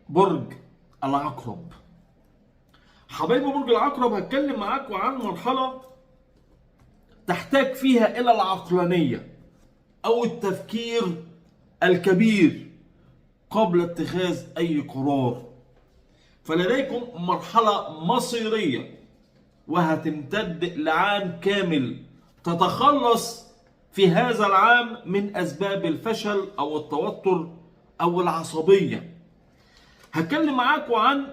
برج العقرب. حبايب برج العقرب، هتكلم معاكم عن مرحلة تحتاج فيها إلى العقلانية أو التفكير الكبير قبل اتخاذ أي قرار. فلديكم مرحلة مصيرية وهتمتد لعام كامل، تتخلص في هذا العام من أسباب الفشل أو التوتر أو العصبية. هتكلم معاكم عن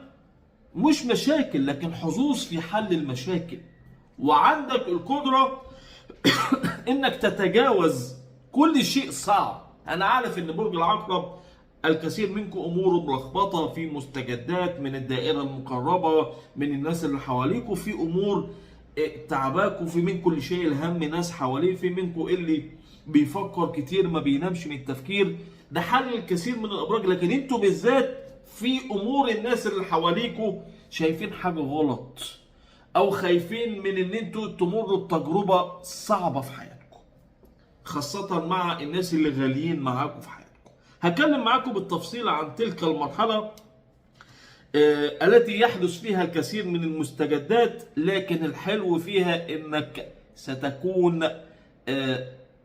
مش مشاكل لكن حظوظ في حل المشاكل، وعندك القدرة انك تتجاوز كل شيء صعب. انا عارف ان برج العقرب الكثير منكم اموره ملخبطه، في مستجدات من الدائره المقربه من الناس اللي حواليكوا، في امور تعباكوا، في منكم اللي شايل هم ناس حواليه، في منكم اللي بيفكر كتير ما بينامش من التفكير. ده حل الكثير من الابراج، لكن انتوا بالذات في امور الناس اللي حواليكوا شايفين حاجه غلط او خايفين من ان انتوا تمروا بتجربه صعبه في حياتكم، خاصه مع الناس اللي غاليين معاكم في حياتكم. هتكلم معاكم بالتفصيل عن تلك المرحله التي يحدث فيها الكثير من المستجدات، لكن الحلو فيها انك ستكون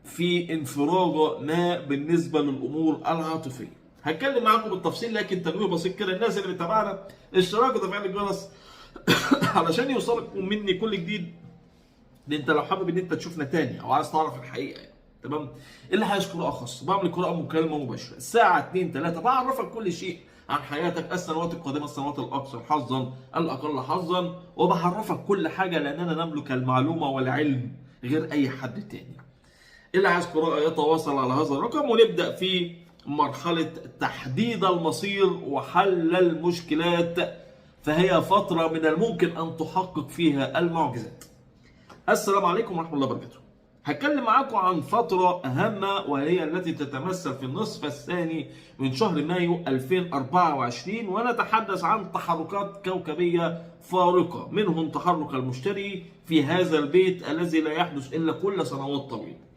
في انفراجه ما بالنسبه للامور العاطفيه. هتكلم معاكم بالتفصيل، لكن تنويه بسيط كده، الناس اللي بتتابعنا اشتراك وتفعيل الجرس علشان يوصلك مني كل جديد. ده انت لو حابب ان انت تشوفنا تاني او عايز تعرف الحقيقه يعني. تمام. اللي عايز قراءه خاصه بعمل قراءه مكالمه مباشره الساعه 2 3، بعرفك كل شيء عن حياتك، السنوات القادمه، السنوات الاكثر حظا، الاقل حظا، وبعرفك كل حاجه لاننا نملك المعلومه والعلم غير اي حد تاني. اللي عايز قراءه يتواصل على هذا الرقم، ونبدا في مرحله تحديد المصير وحل المشكلات، فهي فترة من الممكن أن تحقق فيها المعجزات. السلام عليكم ورحمة الله وبركاته. هتكلم معاكم عن فترة هامة، وهي التي تتمثل في النصف الثاني من شهر مايو 2024، ونتحدث عن تحركات كوكبية فارقة، منهم تحرك المشتري في هذا البيت الذي لا يحدث إلا كل سنوات طويلة.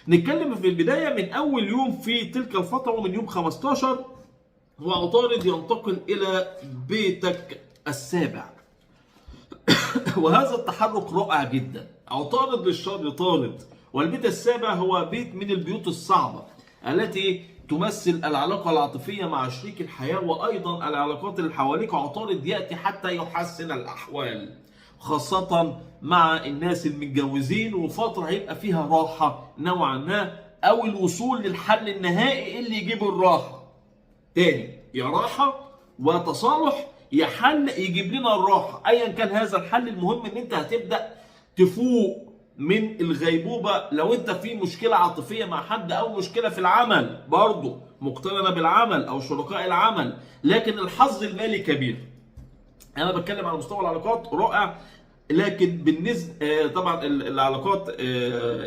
نتكلم في البداية من أول يوم في تلك الفترة، ومن يوم 15 وعطارد ينتقل إلى بيتك السابع. وهذا التحرك رائع جدا. عطارد للشر طارد، والبيت السابع هو بيت من البيوت الصعبة التي تمثل العلاقة العاطفية مع شريك الحياة، وأيضا العلاقات اللي حواليك. عطارد يأتي حتى يحسن الأحوال، خاصة مع الناس المتجوزين، وفترة هيبقى فيها راحة نوعا ما، أو الوصول للحل النهائي اللي يجيب الراحة. تاني، يا راحة وتصالح، يا حل يجيب لنا الراحة. ايا كان هذا الحل، المهم ان انت هتبدأ تفوق من الغيبوبة. لو انت في مشكلة عاطفية مع حد او مشكلة في العمل برضه مقترنة بالعمل او شركاء العمل، لكن الحظ المالي كبير. انا بتكلم على مستوى العلاقات رائع، لكن بالنسبه طبعا العلاقات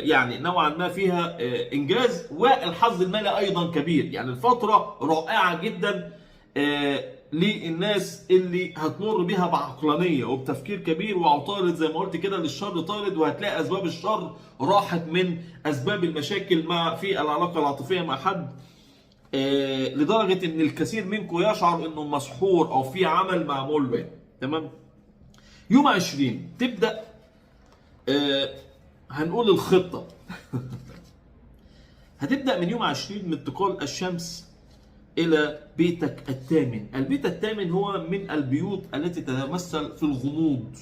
يعني نوعا ما فيها انجاز، والحظ المالي ايضا كبير. يعني الفتره رائعه جدا للناس اللي هتمر بها بعقلانيه وبتفكير كبير. وعطارد زي ما قلت كده للشر طارد، وهتلاقي اسباب الشر راحت من اسباب المشاكل مع في العلاقه العاطفيه مع حد، لدرجه ان الكثير منكم يشعر انه مسحور او في عمل معمول له. تمام. يوم 20 تبدأ هنقول الخطة. هتبدأ من يوم 20 من انتقال الشمس إلى بيتك الثامن. البيت الثامن هو من البيوت التي تتمثل في الغموض،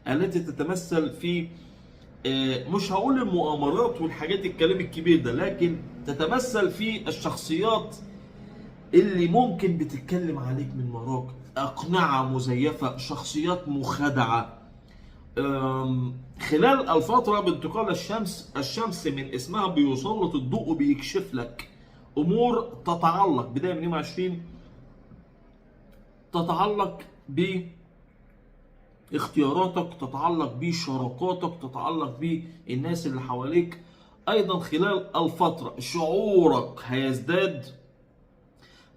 التي تتمثل في مش هقول المؤامرات والحاجات الكلام الكبير ده، لكن تتمثل في الشخصيات اللي ممكن بتتكلم عليك من وراك، أقنعة مزيفة، شخصيات مخادعة. خلال الفترة بانتقال الشمس من اسمها بيسلط الضوء وبيكشف لك أمور تتعلق، بداية من يوم 20 تتعلق باختياراتك، تتعلق بشراكاتك، تتعلق بالناس اللي حواليك. أيضا خلال الفترة شعورك هيزداد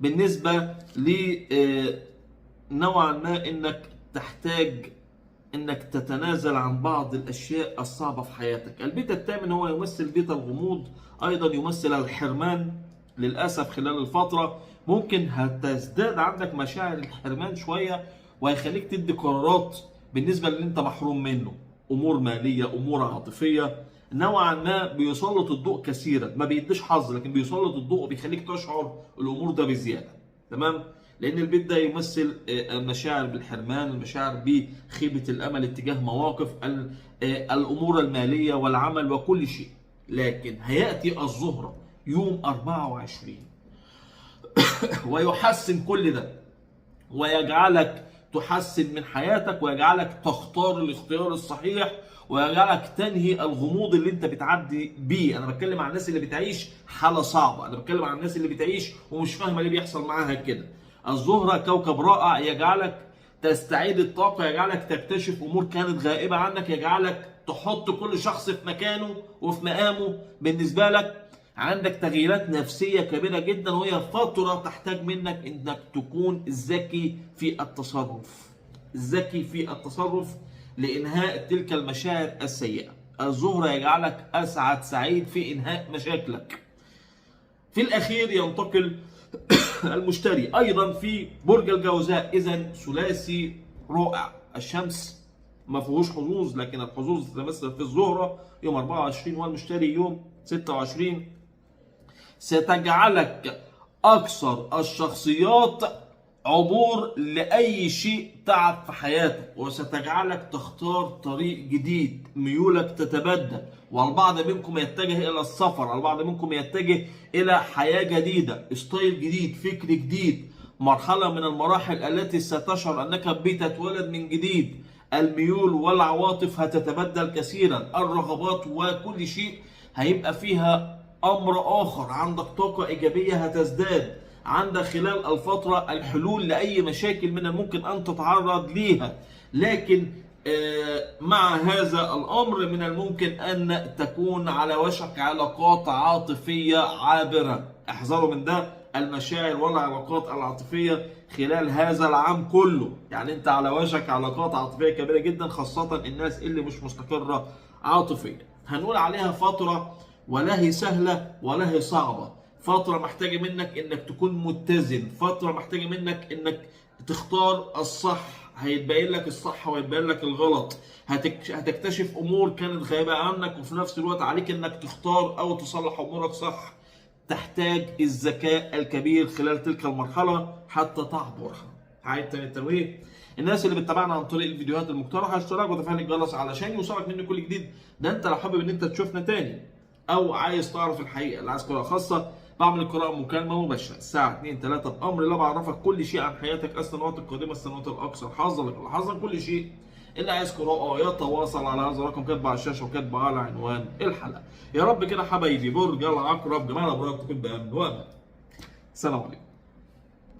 بالنسبة نوعا ما انك تحتاج انك تتنازل عن بعض الاشياء الصعبة في حياتك. البيت الثامن هو يمثل بيت الغموض، ايضا يمثل الحرمان للاسف خلال الفترة، ممكن هتزداد عندك مشاعر الحرمان شويه، وهيخليك تدي قرارات بالنسبه للي انت محروم منه، امور ماليه، امور عاطفيه، نوعا ما بيسلط الضوء كثيرا، ما بيديش حظ لكن بيسلط الضوء وبيخليك تشعر الامور ده بزياده. تمام؟ لان البيت ده يمثل المشاعر بالحرمان، المشاعر بخيبه الامل اتجاه مواقف الامور الماليه والعمل وكل شيء. لكن هياتي الزهره يوم 24 ويحسن كل ده، ويجعلك تحسن من حياتك، ويجعلك تختار الاختيار الصحيح، ويجعلك تنهي الغموض اللي انت بتعدي بيه. انا بتكلم عن الناس اللي بتعيش حالة صعبة، انا بتكلم عن الناس اللي بتعيش ومش فاهمة ليه بيحصل معاها كده. الزهرة كوكب رائع يجعلك تستعيد الطاقة، يجعلك تكتشف امور كانت غائبة عنك، يجعلك تحط كل شخص في مكانه وفي مقامه بالنسبة لك. عندك تغييرات نفسية كبيرة جدا، وهي فترة تحتاج منك انك تكون ذكي في التصرف، ذكي في التصرف لإنهاء تلك المشاعر السيئة. الزهرة يجعلك أسعد سعيد في إنهاء مشاكلك. في الأخير ينتقل المشتري أيضا في برج الجوزاء، إذا ثلاثي رائع. الشمس ما فيهوش حظوظ، لكن الحظوظ تتمثل في الزهرة يوم 24 والمشتري يوم 26. ستجعلك أكثر الشخصيات عبور لأي شيء تعب في حياتك، وستجعلك تختار طريق جديد، ميولك تتبدل، والبعض منكم يتجه إلى السفر، البعض منكم يتجه إلى حياة جديدة، ستايل جديد، فكر جديد، مرحلة من المراحل التي ستشعر أنك بتتولد من جديد. الميول والعواطف هتتبدل كثيرا، الرغبات وكل شيء هيبقى فيها أمر آخر. عندك طاقة إيجابية هتزداد، عندك خلال الفترة الحلول لأي مشاكل من الممكن أن تتعرض ليها. لكن مع هذا الأمر من الممكن أن تكون على وشك علاقات عاطفية عابرة. احذروا من ده، المشاعر والعلاقات العاطفية خلال هذا العام كله. يعني أنت على وشك علاقات عاطفية كبيرة جدا، خاصة الناس اللي مش مستقرة عاطفيا. هنقول عليها فترة ولا هي سهلة ولا هي صعبة، فترة محتاجة منك انك تكون متزن، فترة محتاجة منك انك تختار الصح، هيتبين لك الصح وهيتبين لك الغلط، هتكتشف امور كانت غايبة عنك، وفي نفس الوقت عليك انك تختار او تصلح امورك صح. تحتاج الذكاء الكبير خلال تلك المرحلة حتى تعبرها. عايز تاني التنويه، الناس اللي بتتابعنا عن طريق الفيديوهات المقترحة، اشتراك وتفعيل الجرس علشان يوصلك مني كل جديد. ده انت لو حابب ان انت تشوفنا تاني او عايز تعرف الحقيقة، اللي عايز قراءة خاصة، بعمل القراءة مكالمة مباشرة الساعة 2-3 بأمر الله، بعرفك كل شيء عن حياتك، السنوات القادمة، السنوات الأكثر حظا لك حظا، كل شيء. اللي عايز قراءة يتواصل على هذا الرقم كاتبه على الشاشة وكاتبه على عنوان الحلقة. يا رب كده حبايبي برج العقرب جميع الأبراج تكون بأمن وأمان. السلام عليكم.